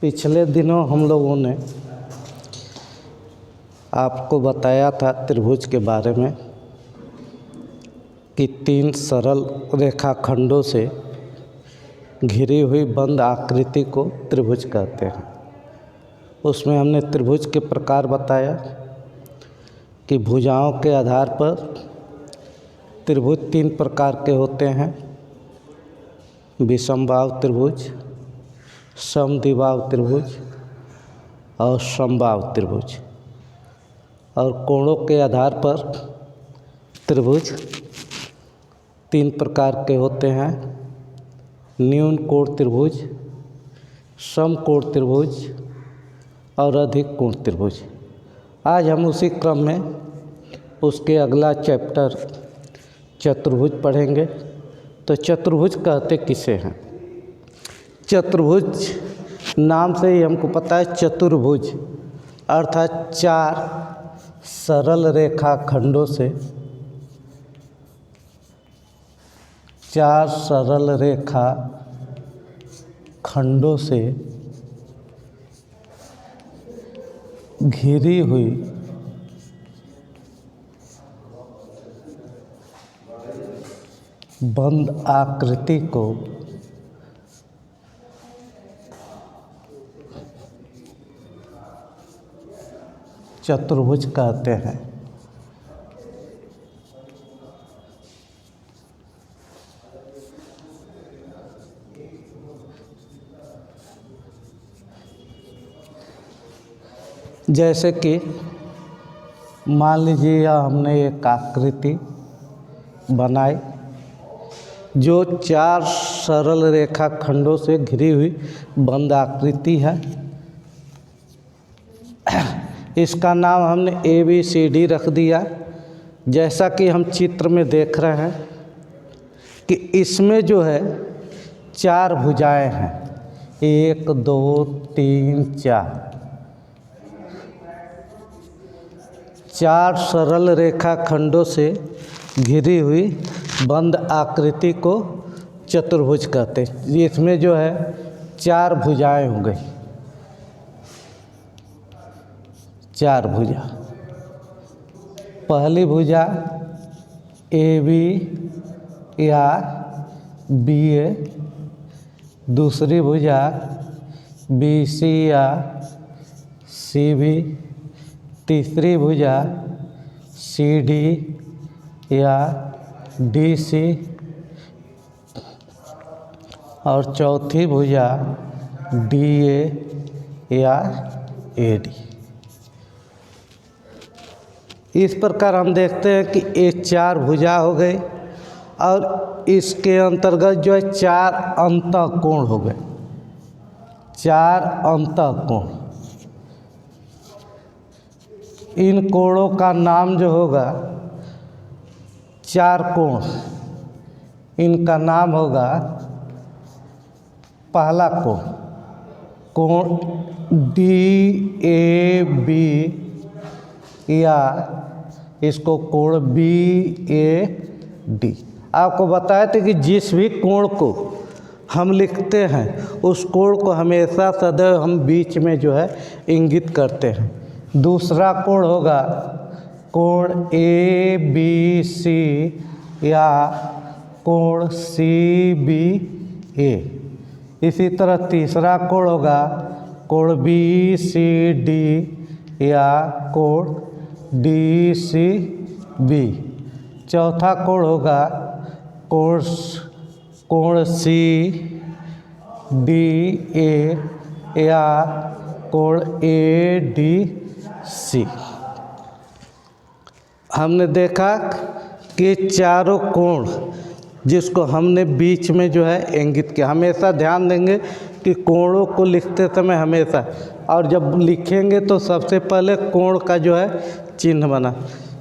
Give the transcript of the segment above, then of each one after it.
पिछले दिनों हम लोगों ने आपको बताया था त्रिभुज के बारे में कि 3 सरल रेखाखंडों से घिरी हुई बंद आकृति को त्रिभुज कहते हैं। उसमें हमने त्रिभुज के प्रकार बताया कि भुजाओं के आधार पर त्रिभुज 3 प्रकार के होते हैं: विषमबाहु त्रिभुज, समद्विबाहु त्रिभुज और समबाहु त्रिभुज। और कोणों के आधार पर त्रिभुज 3 प्रकार के होते हैं: न्यून कोण त्रिभुज, समकोण त्रिभुज और अधिक कोण त्रिभुज। आज हम उसी क्रम में उसके अगला चैप्टर चतुर्भुज पढ़ेंगे। तो चतुर्भुज कहते किसे हैं? चतुर्भुज नाम से ही हमको पता है चतुर्भुज अर्थात 4 सरल रेखाखंडों से 4 सरल रेखाखंडों से घिरी हुई बंद आकृति को चतुर्भुज कहते हैं। जैसे कि मान लीजिए हमने एक आकृति बनाई जो 4 सरल रेखाखंडों से घिरी हुई बंद आकृति है। इसका नाम हमने ABCD रख दिया। जैसा कि हम चित्र में देख रहे हैं कि इसमें जो है 4 भुजाएं हैं, 1 2 3 4 सरल रेखाखंडों से घिरी हुई बंद आकृति को चतुर्भुज कहते हैं। इसमें जो है 4 भुजाएं हो गई, 4 भुजा। पहली भुजा AB या BA, दूसरी भुजा BC या CB, तीसरी भुजा CD या DC और चौथी भुजा DA या AD। इस प्रकार हम देखते हैं कि ये 4 भुजा हो गई और इसके अंतर्गत जो है 4 अंतःकोण हो गए, 4 अंतःकोण। इन कोणों का नाम जो होगा 4 कोण, इनका नाम होगा पहला कोण DAB या इसको कोण BAD। आपको बताए थे कि जिस भी कोण को हम लिखते हैं उस कोण को हमेशा सदैव हम बीच में जो है इंगित करते हैं। दूसरा कोण होगा कोण ABC या कोण CBA। इसी तरह तीसरा कोण होगा कोण BCD या कोण DCB। चौथा कोण होगा कोण CDA या कोण ADC। हमने देखा कि चारों कोण जिसको हमने बीच में जो है इंगित किया। हमेशा ध्यान देंगे कि कोणों को लिखते समय हमेशा, और जब लिखेंगे तो सबसे पहले कोण का जो है चिन्ह बना।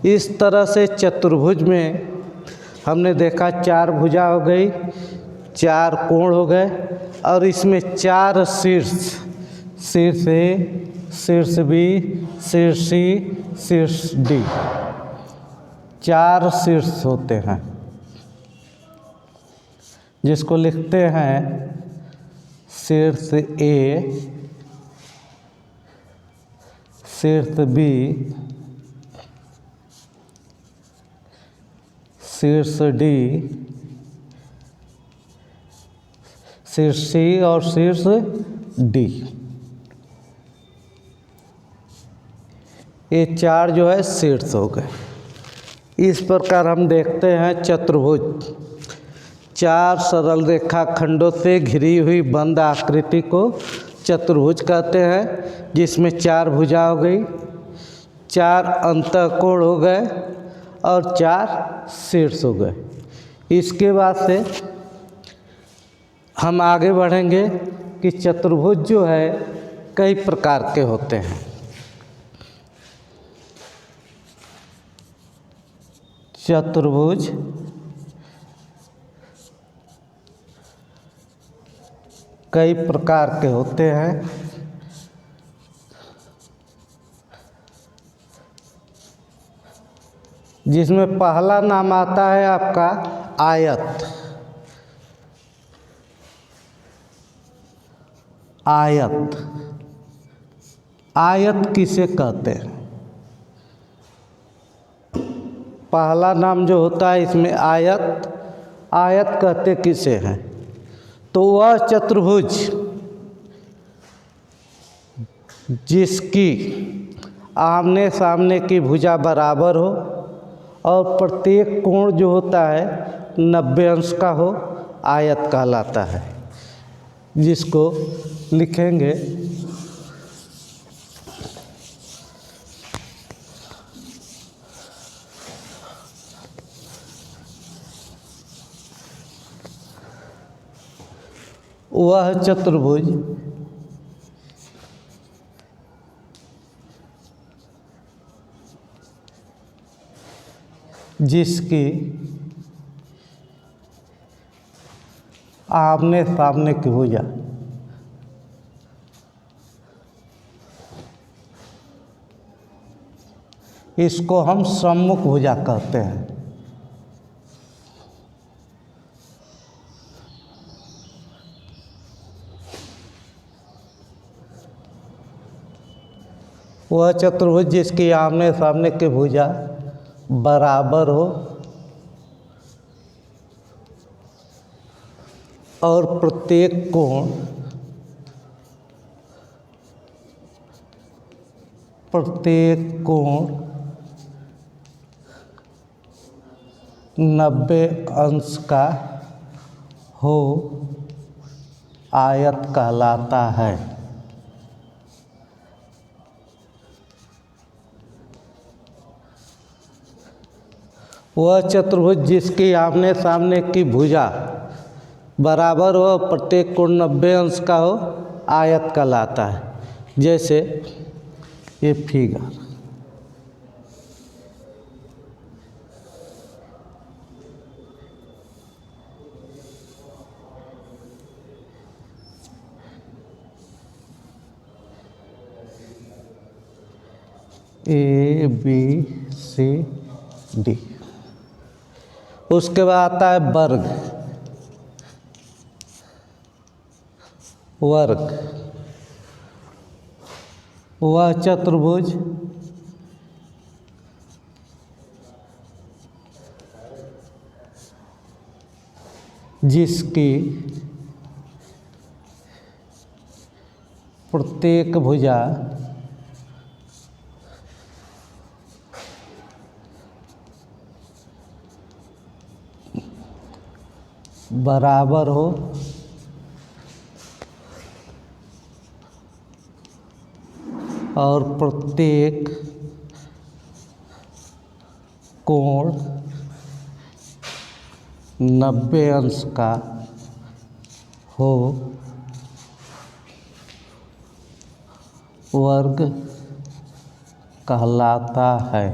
इस तरह से चतुर्भुज में हमने देखा 4 भुजा हो गई, 4 कोण हो गए और इसमें 4 शीर्ष, शीर्ष A, शीर्ष B, शीर्ष C, शीर्ष D, 4 शीर्ष होते हैं जिसको लिखते हैं शीर्ष A, शीर्ष बी, शीर्ष डी, शीर्ष सी और शीर्ष डी, ये चार जो है शीर्ष हो गए। इस प्रकार हम देखते हैं चतुर्भुज, चार सरल रेखा खंडों से घिरी हुई बंद आकृति को चतुर्भुज कहते हैं, जिसमें चार भुजा हो गई, चार अंतःकोण हो गए और चार शीर्ष हो गए। इसके बाद से हम आगे बढ़ेंगे कि चतुर्भुज जो है कई प्रकार के होते हैं। चतुर्भुज कई प्रकार के होते हैं। जिसमें पहला नाम आता है आपका आयत। आयत, आयत किसे कहते हैं? पहला नाम जो होता है इसमें आयत, आयत कहते किसे हैं? तो वह चतुर्भुज जिसकी आमने सामने की भुजा बराबर हो और प्रत्येक कोण जो होता है 90 अंश का हो, आयत कहलाता है। जिसको लिखेंगे वह चतुर्भुज जिसकी आमने सामने की भुजा इसको हम सम्मुख भुजा कहते हैं। वह चतुर्भुज जिसकी आमने सामने की भुजा बराबर हो और प्रत्येक कोण 90 अंश का हो, आयत कहलाता है। वह चतुर्भुज जिसकी आमने सामने की भुजा बराबर हो, प्रत्येक कोण 90 अंश का हो, आयत कहलाता है। जैसे ये figure, A B C D. उसके बाद आता है वर्ग। वर्ग वह चतुर्भुज जिसकी प्रत्येक भुजा बराबर हो और प्रत्येक कोण 90 अंश का हो, वर्ग कहलाता है।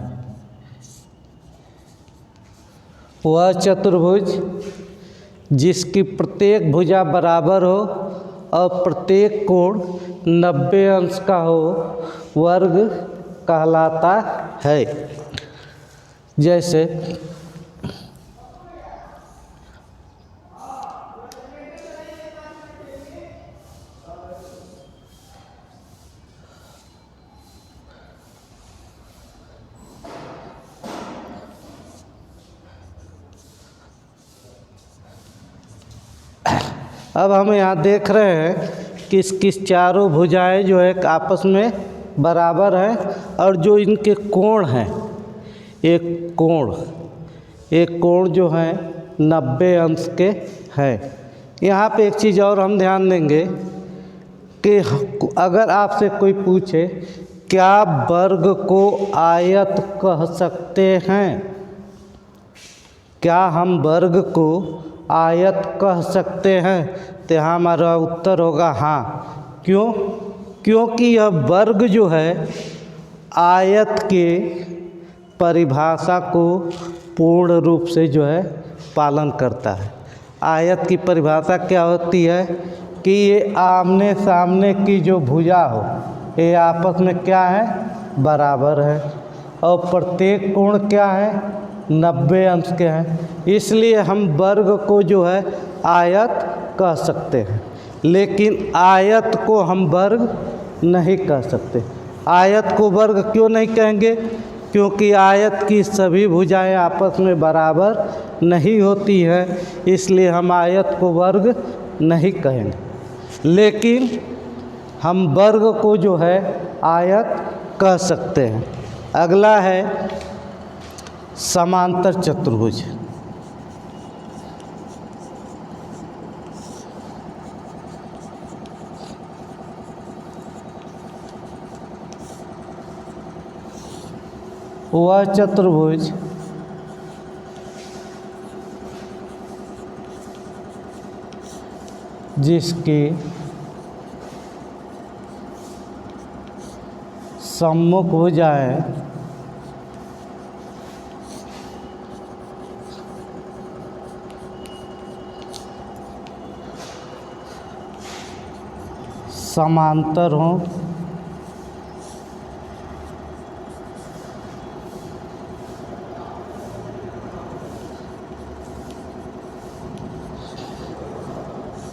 वह चतुर्भुज जिसकी प्रत्येक भुजा बराबर हो और प्रत्येक कोण 90 अंश का हो, वर्ग कहलाता है। जैसे अब हम यहाँ देख रहे हैं कि इसकी चारों भुजाएं जो है आपस में बराबर हैं और जो इनके कोण हैं, एक कोण जो है 90 अंश के हैं। यहाँ पे एक चीज़ और हम ध्यान देंगे कि अगर आपसे कोई पूछे क्या वर्ग को आयत कह सकते हैं, क्या हम वर्ग को आयत कह सकते हैं, तो यहाँ हमारा उत्तर होगा हाँ। क्यों? क्योंकि यह वर्ग जो है आयत के परिभाषा को पूर्ण रूप से जो है पालन करता है। आयत की परिभाषा क्या होती है कि ये आमने सामने की जो भुजा हो ये आपस में क्या है, बराबर है, और प्रत्येक कोण क्या है, 90 अंश के हैं। इसलिए हम वर्ग को जो है आयत कह सकते हैं, लेकिन आयत को हम वर्ग नहीं कह सकते। आयत को वर्ग क्यों नहीं कहेंगे? क्योंकि आयत की सभी भुजाएं आपस में बराबर नहीं होती हैं, इसलिए हम आयत को वर्ग नहीं कहेंगे। लेकिन हम वर्ग को जो है आयत कह सकते हैं। अगला है समांतर चतुर्भुज। वह चतुर्भुज जिसकी सम्मुख भुजाएं समांतर हों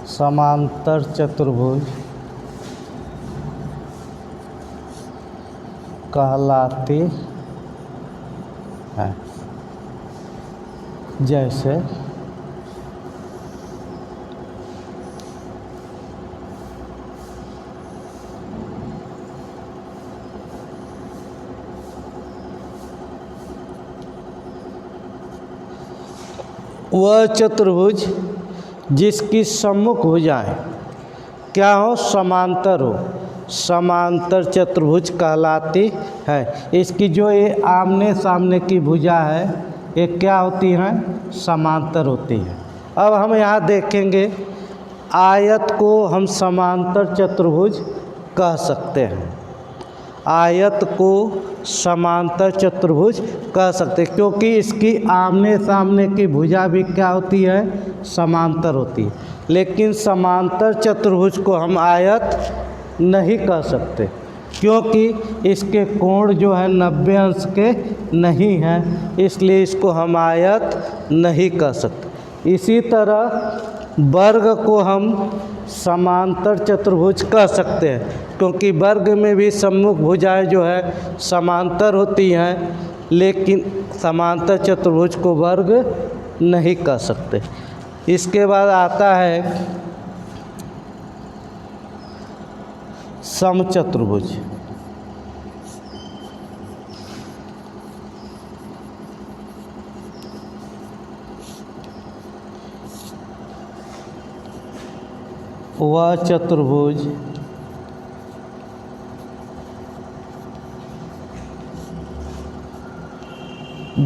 समांतर चतुर्भुज कहलाती है। जैसे वह चतुर्भुज जिसकी सम्मुख भुजाएं क्या हो, समांतर हो, समांतर चतुर्भुज कहलाती है। इसकी जो ये आमने सामने की भुजा है ये क्या होती हैं, समांतर होती है। अब हम यहाँ देखेंगे आयत को हम समांतर चतुर्भुज कह सकते हैं। आयत को समांतर चतुर्भुज कह सकते हैं क्योंकि इसकी आमने सामने की भुजा भी क्या होती है, समांतर होती है। लेकिन समांतर चतुर्भुज को हम आयत नहीं कह सकते क्योंकि इसके कोण जो है 90 अंश के नहीं हैं, इसलिए इसको हम आयत नहीं कह सकते। इसी तरह वर्ग को हम समांतर चतुर्भुज कह सकते हैं क्योंकि वर्ग में भी सम्मुख भुजाएं जो है समांतर होती हैं, लेकिन समांतर चतुर्भुज को वर्ग नहीं कह सकते। इसके बाद आता है समचतुर्भुज। वह चतुर्भुज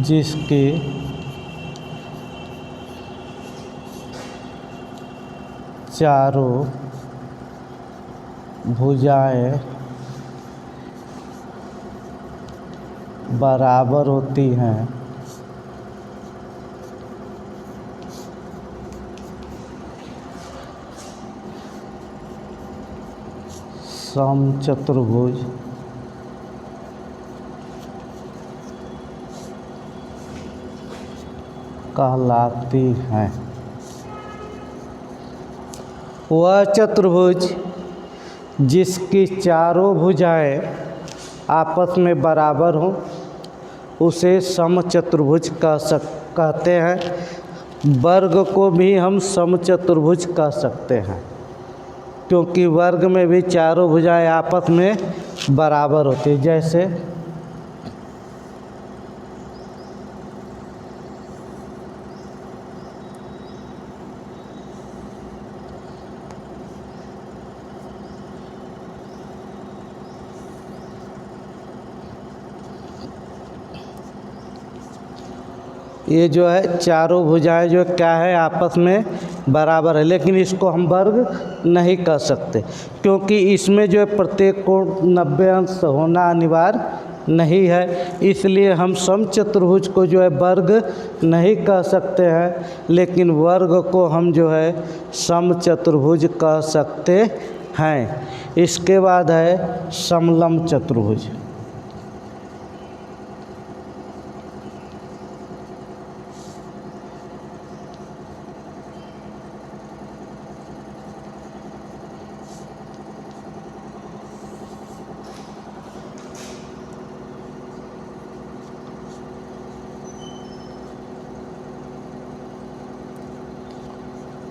जिसके चारों भुजाएं बराबर होती हैं, समचतुर्भुज कहलाती हैं। वह चतुर्भुज जिसकी चारों भुजाएं आपस में बराबर हों उसे समचतुर्भुज कहते हैं। वर्ग को भी हम समचतुर्भुज कह सकते हैं, क्योंकि वर्ग में भी चारों भुजाएं आपस में बराबर होती है। जैसे ये जो है चारों भुजाएं जो क्या है आपस में बराबर है, लेकिन इसको हम वर्ग नहीं कह सकते, क्योंकि इसमें जो है प्रत्येक कोण 90 अंश होना अनिवार्य नहीं है। इसलिए हम समचतुर्भुज को जो है वर्ग नहीं कह सकते हैं, लेकिन वर्ग को हम जो है समचतुर्भुज कह सकते हैं। इसके बाद है समलंब चतुर्भुज।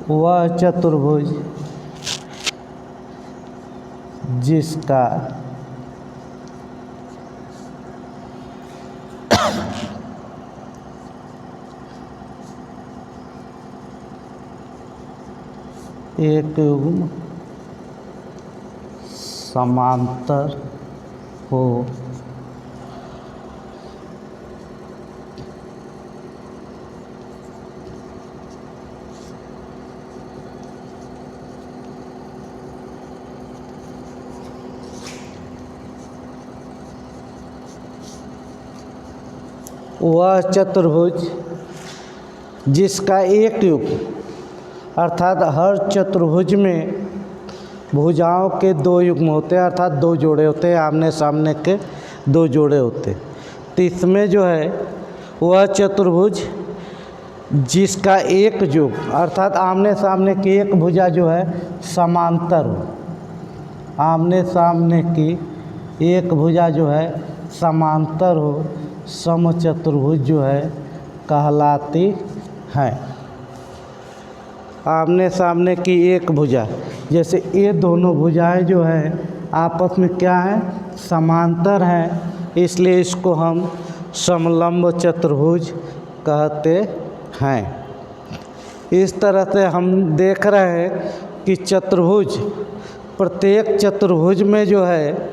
वह चतुर्भुज जिसका एक युग्म समांतर हो वह चतुर्भुज जिसका एक युग्म, अर्थात हर चतुर्भुज में भुजाओं के दो युग्म होते हैं, अर्थात दो जोड़े होते हैं, आमने सामने के दो जोड़े होते हैं। तो इसमें जो है वह चतुर्भुज जिसका एक युग्म, अर्थात आमने सामने की एक भुजा जो है समांतर हो, आमने सामने की एक भुजा जो है समांतर हो, समचतुर्भुज जो है कहलाती है। आमने सामने की एक भुजा, जैसे ये दोनों भुजाएं जो है आपस में क्या है, समांतर हैं, इसलिए इसको हम समलंब चतुर्भुज कहते हैं। इस तरह से हम देख रहे हैं कि चतुर्भुज, प्रत्येक चतुर्भुज में जो है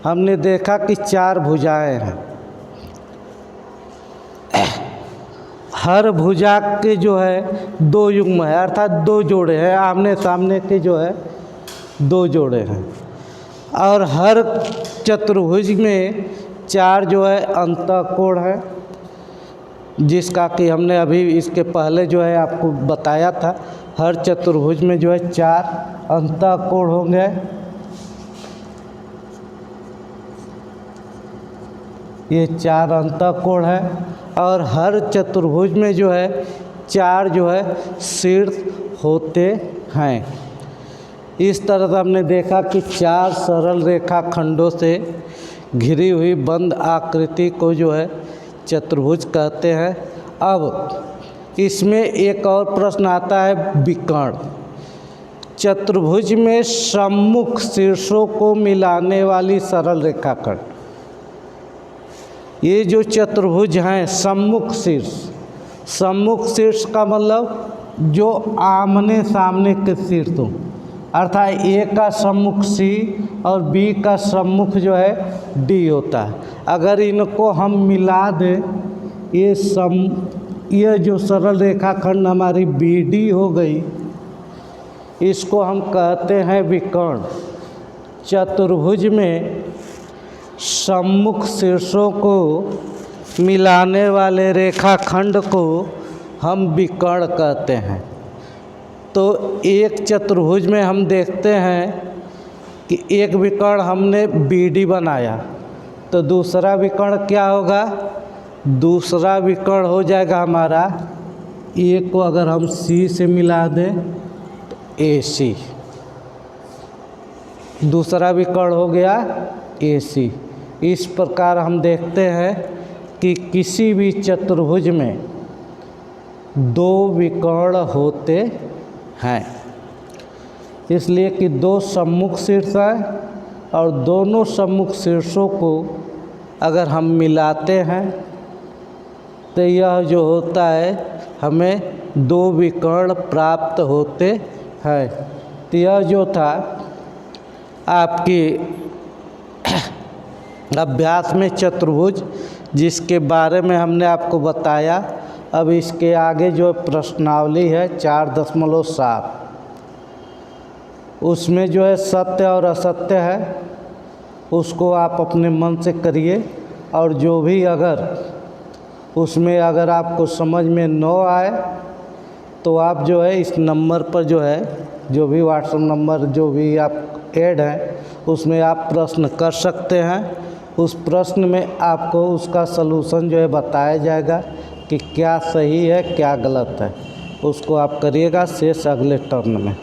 हमने देखा कि चार भुजाएं हैं। हर भुजा के जो है दो युग्म है, अर्थात दो जोड़े हैं, आमने सामने के जो है दो जोड़े हैं, और हर चतुर्भुज में चार जो है अंतःकोण है, जिसका कि हमने अभी इसके पहले जो है आपको बताया था। हर चतुर्भुज में जो है चार अंतःकोण होंगे। ये चार अंतःकोण है, और हर चतुर्भुज में जो है चार जो है शीर्ष होते हैं। इस तरह से हमने देखा कि चार सरल रेखा खंडों से घिरी हुई बंद आकृति को जो है चतुर्भुज कहते हैं। अब इसमें एक और प्रश्न आता है, विकर्ण। चतुर्भुज में सम्मुख शीर्षों को मिलाने वाली सरल रेखाखंड, ये जो चतुर्भुज हैं सम्मुख शीर्ष, सम्मुख शीर्ष का मतलब जो आमने सामने के शीर्ष हों, अर्थात ए का सम्मुख सी और बी का सम्मुख जो है डी होता है। अगर इनको हम मिला दें, ये जो सरल रेखाखंड हमारी बी डी हो गई, इसको हम कहते हैं विकर्ण। चतुर्भुज में सम्मुख शीर्षों को मिलाने वाले रेखाखंड को हम विकर्ण कहते हैं। तो एक चतुर्भुज में हम देखते हैं कि एक विकर्ण हमने बी डी बनाया, तो दूसरा विकर्ण क्या होगा, दूसरा विकर्ण हो जाएगा हमारा, ए को अगर हम सी से मिला दें तो ए सी, दूसरा विकर्ण हो गया ए सी। इस प्रकार हम देखते हैं कि किसी भी चतुर्भुज में दो विकर्ण होते हैं, इसलिए कि दो सम्मुख शीर्ष हैं और दोनों सम्मुख शीर्षों को अगर हम मिलाते हैं तो यह जो होता है हमें दो विकर्ण प्राप्त होते हैं। तो यह जो था आपकी अभ्यास में चतुर्भुज, जिसके बारे में हमने आपको बताया। अब इसके आगे जो प्रश्नावली है 4.7, उसमें जो है सत्य और असत्य है, उसको आप अपने मन से करिए। और जो भी अगर उसमें अगर आपको समझ में न आए तो आप जो है इस नंबर पर जो है, जो भी व्हाट्सएप नंबर जो भी आप ऐड है उसमें आप प्रश्न कर सकते हैं। उस प्रश्न में आपको उसका सलूशन जो है बताया जाएगा कि क्या सही है क्या गलत है, उसको आप करिएगा। शेष अगले टर्न में।